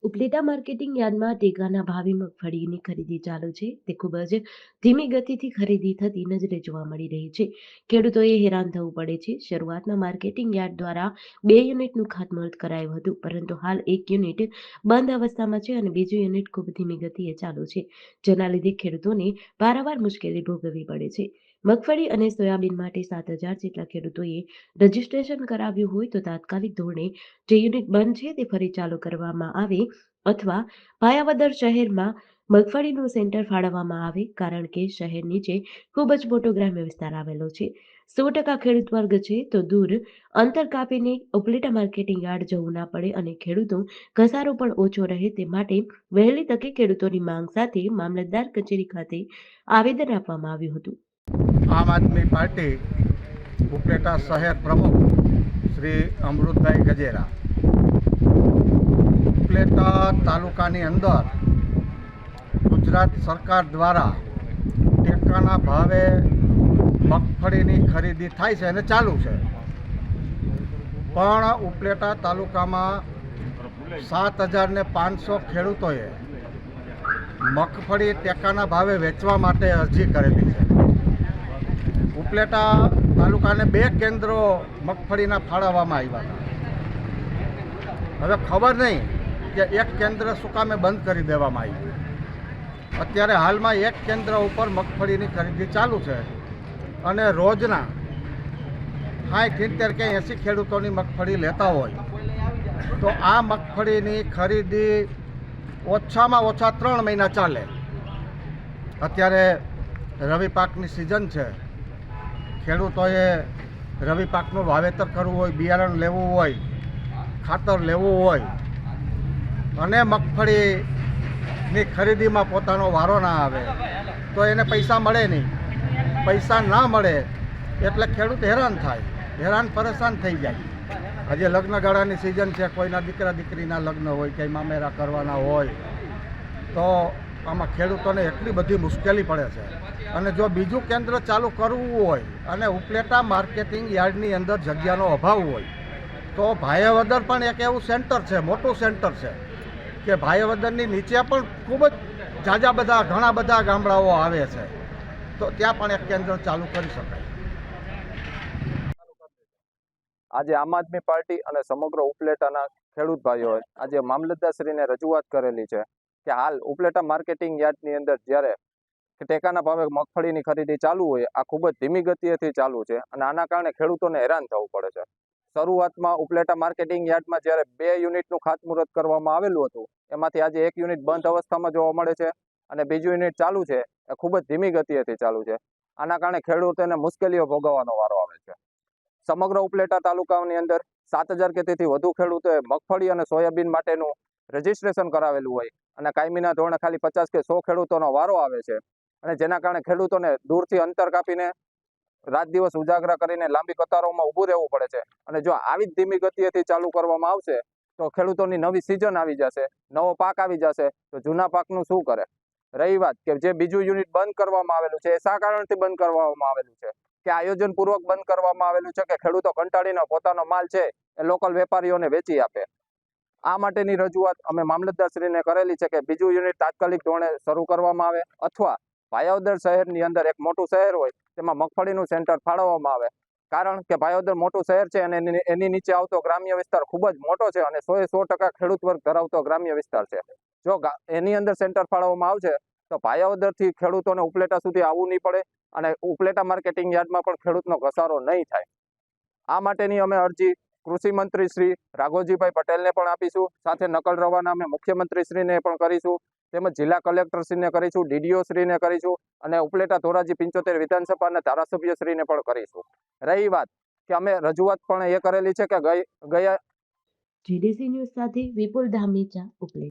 Upleta marketing યાર્ડમાં ટેકાના ભાવે મગફળીની ખરીદી ચાલુ છે. તે ખૂબ જ ધીમી ગતિથી ખરીદી થતી નજરે જોવા મળી રહી છે. ખેડૂતોએ હેરાન થવું પડે છે. શરૂઆતમાં માર્કેટિંગ યાર્ડ દ્વારા 2 યુનિટનું ખાતમુહૂર્ત કરાયું હતું, પરંતુ હાલ 1 યુનિટ બંધ અવસ્થામાં છે અને બીજું યુનિટ ખૂબ ધીમી ગતિએ ચાલુ છે, જેના લીધે ખેડૂતોને પારાવાર મુશ્કેલી ભોગવવી પડે છે. મગફળી અને સોયાબીન માટે 7,000 જેટલા ખેડૂતોએ રજીસ્ટ્રેશન કરાવ્યું હોય તો તાત્કાલિક ધોરણે જે યુનિટ બંધ છે તે ફરી ચાલુ કરવામાં આવે અથવા ભાયાવદર શહેરમાં મગફળીનું સેન્ટર ફાળવવામાં આવે, કારણ કે શહેર નીચે ખૂબ જ મોટો ગ્રામ્ય વિસ્તાર આવેલો છે. 100% ખેડૂત વર્ગ છે તો દૂર અંતર કાપીને ઉપલેટા માર્કેટિંગ યાર્ડ જવું ના પડે અને ખેડૂતો ઘસારો પણ ઓછો રહે તે માટે વહેલી તકે ખેડૂતોની માંગ સાથે મામલતદાર કચેરી ખાતે આવેદન આપવામાં આવ્યું હતું. આમ આદમી પાર્ટી ઉપલેટા શહેર પ્રમુખ શ્રી અમૃતભાઈ ગજેરા. ઉપલેટા તાલુકાની અંદર ગુજરાત સરકાર દ્વારા ટેકાના ભાવે મગફળીની ખરીદી થાય છે અને ચાલુ છે, પણ ઉપલેટા તાલુકામાં 7,500 ખેડૂતોએ મગફળી ટેકાના ભાવે વેચવા માટે અરજી કરેલી છે. ઉપલેટા તાલુકાને 2 કેન્દ્રો મગફળીના ફાળવવામાં આવ્યા હતા. હવે ખબર નહીં કે 1 કેન્દ્ર શું કામે બંધ કરી દેવામાં આવ્યું. અત્યારે હાલમાં 1 કેન્દ્ર ઉપર મગફળીની ખરીદી ચાલુ છે અને રોજના 60, 70 કે 80 ખેડૂતોની મગફળી લેતા હોય તો આ મગફળીની ખરીદી ઓછામાં ઓછા 3 મહિના ચાલે. અત્યારે રવિ પાકની સિઝન છે. ખેડૂતોએ રવિ પાકનું વાવેતર કરવું હોય, બિયારણ લેવું હોય, ખાતર લેવું હોય અને મગફળીની ખરીદીમાં પોતાનો વારો ના આવે તો એને પૈસા મળે નહીં. પૈસા ના મળે એટલે ખેડૂત હેરાન થાય, હેરાન પરેશાન થઈ જાય. હજી લગ્નગાળાની સિઝન છે, કોઈના દીકરા દીકરીના લગ્ન હોય, કંઈ મામેરા કરવાના હોય તો આમાં ખેડૂતોને એટલી બધી મુશ્કેલી પડે છે. અને જો બીજું કેન્દ્ર ચાલુ કરવું હોય અને ઉપલેટા માર્કેટિંગ યાર્ડની અંદર જગ્યાનો અભાવ હોય તો ભાયાવદર પણ એક એવું સેન્ટર છે, મોટું સેન્ટર છે કે ભાયાવદરની નીચે પણ ખૂબ જ ઘણા બધા ગામડાઓ આવે છે, તો ત્યાં પણ એક કેન્દ્ર ચાલુ કરી શકાય. આજે આમ આદમી પાર્ટી અને સમગ્ર ઉપલેટાના ખેડૂત ભાઈઓએ આજે મામલતદારશ્રીને રજૂઆત કરેલી છે કે હાલ ઉપલેટા માર્કેટિંગ યાર્ડની અંદર જ્યારે ટેકાના ભાવે મગફળીની ખરીદી ચાલુ હોય, આ ખૂબ જ ધીમી ગતિએથી ચાલુ છે અને આના કારણે ખેડૂતોને હેરાન થવું પડે છે. શરૂઆતમાં ઉપલેટા માર્કેટિંગ યાર્ડમાં જ્યારે 2 યુનિટનું ખાતમુહૂર્ત કરવામાં આવેલું હતું, એમાંથી આજે 1 યુનિટ બંધ અવસ્થામાં જોવા મળે છે અને બીજું યુનિટ ચાલુ છે, એ ખૂબ જ ધીમી ગતિએથી ચાલુ છે. આના કારણે ખેડૂતોને મુશ્કેલીઓ ભોગવવાનો વારો આવે છે. સમગ્ર ઉપલેટા તાલુકાની અંદર 7,000 કે તેથી વધુ ખેડૂતોએ મગફળી અને સોયાબીન માટેનું રજીસ્ટ્રેશન કરાવેલું હોય અને કાયમીના ધોરણે ખાલી 50 કે 100 ખેડૂતોનો વારો આવે છે અને જેના કારણે ખેડૂતોને દૂરથી અંતર કાપીને રાત દિવસ ઉજાગરા કરીને લાંબી કતારોમાં ઊભું રહેવું પડે છે. અને જો આવી જ ધીમી ગતિએથી ચાલુ કરવામાં આવશે તો ખેડૂતોની નવી સિઝન આવી જશે, નવો પાક આવી જશે, તો જૂના પાકનું શું કરે? રહી વાત કે જે બીજું યુનિટ બંધ કરવામાં આવેલું છે, એ શા કારણથી બંધ કરવામાં આવેલું છે? કે આયોજનપૂર્વક બંધ કરવામાં આવેલું છે કે ખેડૂતો કંટાળીને પોતાનો માલ છે એ લોકલ વેપારીઓને વેચી આપે? આ માટેની રજૂઆત અમે મામલતદારશ્રીને કરેલી છે કે બીજું યુનિટ તાત્કાલિક ધોરણે શરૂ કરવામાં આવે અથવા ભાયાવદર શહેરની અંદર એક મોટું શહેર હોય તેમાં મગફળીનું સેન્ટર ફાળવવામાં આવે. કારણ કે ભાયાવદર મોટું શહેર છે અને એની નીચે આવતો ગ્રામ્ય વિસ્તાર ખૂબ જ મોટો છે અને 100% ખેડૂત વર્ગ ધરાવતો ગ્રામ્ય વિસ્તાર છે. જો એની અંદર સેન્ટર ફાળવવામાં આવશે તો ભાયાવદરથી ખેડૂતોને ઉપલેટા સુધી આવવું નહીં પડે અને ઉપલેટા માર્કેટિંગ યાર્ડમાં પણ ખેડૂતનો ઘસારો નહીં થાય. આ માટેની અમે અરજી કૃષિ મંત્રી શ્રી રાઘોજીભાઈ પટેલને પણ આપીશું, સાથે નકલ રવાના અમે મુખ્યમંત્રીશ્રીને પણ કરીશું, તેમજ જિલ્લા કલેક્ટરશ્રીને કરીશું, ડીડીઓ શ્રીને કરીશું અને ઉપલેટા ધોરાજી 75 વિધાનસભાના ધારાસભ્યશ્રીને પણ કરીશું. રહી વાત કે અમે રજૂઆત પણ એ કરેલી છે કે ગયા જીડીસી ન્યૂઝ સાથે વિપુલ ધામેચા, ઉપલેટા.